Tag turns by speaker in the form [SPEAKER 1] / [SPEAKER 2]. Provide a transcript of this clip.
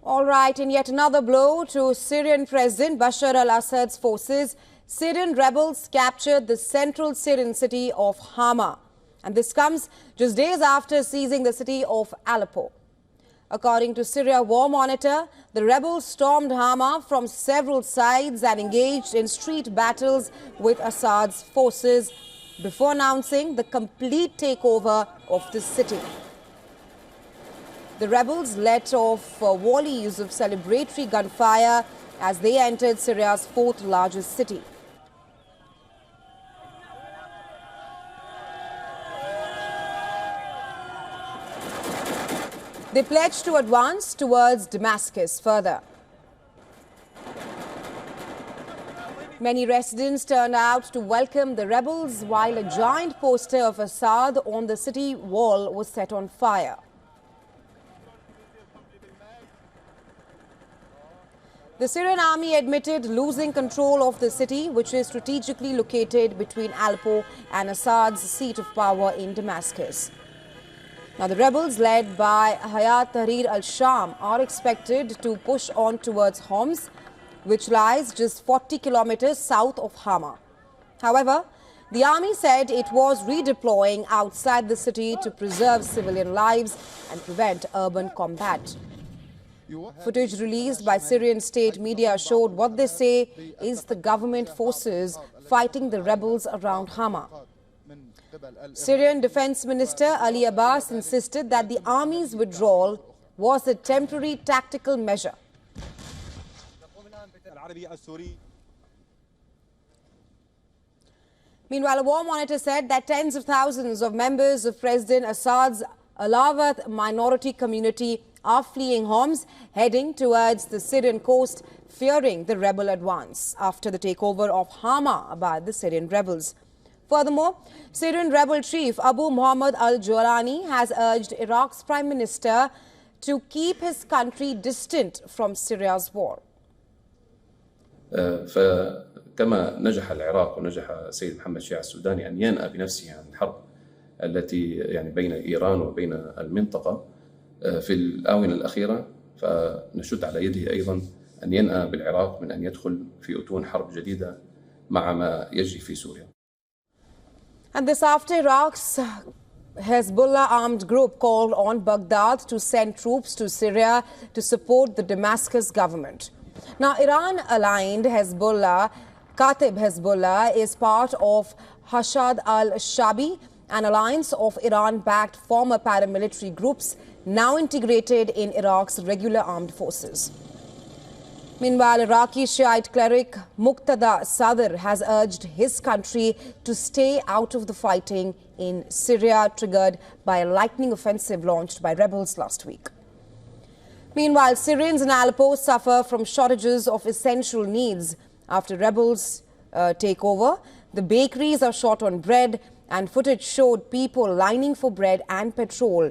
[SPEAKER 1] All right, in yet another blow to Syrian President Bashar al-Assad's forces, Syrian rebels captured the central Syrian city of Hama. And this comes just days after seizing the city of Aleppo. According to Syria War Monitor, the rebels stormed Hama from several sides and engaged in street battles with Assad's forces before announcing the complete takeover of the city. The rebels let off volleys of celebratory gunfire as they entered Syria's fourth largest city. They pledged to advance towards Damascus further. Many residents turned out to welcome the rebels while a giant poster of Assad on the city wall was set on fire. The Syrian army admitted losing control of the city, which is strategically located between Aleppo and Assad's seat of power in Damascus. Now, the rebels led by Hayat Tahrir al-Sham are expected to push on towards Homs, which lies just 40 kilometers south of Hama. However, the army said it was redeploying outside the city to preserve civilian lives and prevent urban combat. Footage released by Syrian state media showed what they say is the government forces fighting the rebels around Hama. Syrian Defense Minister Ali Abbas insisted that the army's withdrawal was a temporary tactical measure. Meanwhile, a war monitor said that tens of thousands of members of President Assad's Alawat minority community are fleeing Homs, heading towards the Syrian coast, fearing the rebel advance after the takeover of Hama by the Syrian rebels. Furthermore, Syrian rebel chief Abu Muhammad al-Jolani has urged Iraq's prime minister to keep his country distant from Syria's war.
[SPEAKER 2] فكما نجح العراق ونجح السيد محمد شيع السوداني أن ينأى بنفسه عن الحرب التي بين إيران وبين المنطقة في الآونة الأخيرة، فنشد على يده أيضا أن ينأى بالعراق من أن يدخل في أتون حرب جديدة مع ما يجري في سوريا.
[SPEAKER 1] And this after Iraq's Hezbollah armed group called on Baghdad to send troops to Syria to support the Damascus government. Now, Iran-aligned Hezbollah, Katib Hezbollah, is part of Hashad al-Shabi, an alliance of Iran-backed former paramilitary groups now integrated in Iraq's regular armed forces. Meanwhile, Iraqi Shiite cleric Muqtada Sadr has urged his country to stay out of the fighting in Syria, triggered by a lightning offensive launched by rebels last week. Meanwhile, Syrians in Aleppo suffer from shortages of essential needs after rebels take over. The bakeries are short on bread, and footage showed people lining for bread and petrol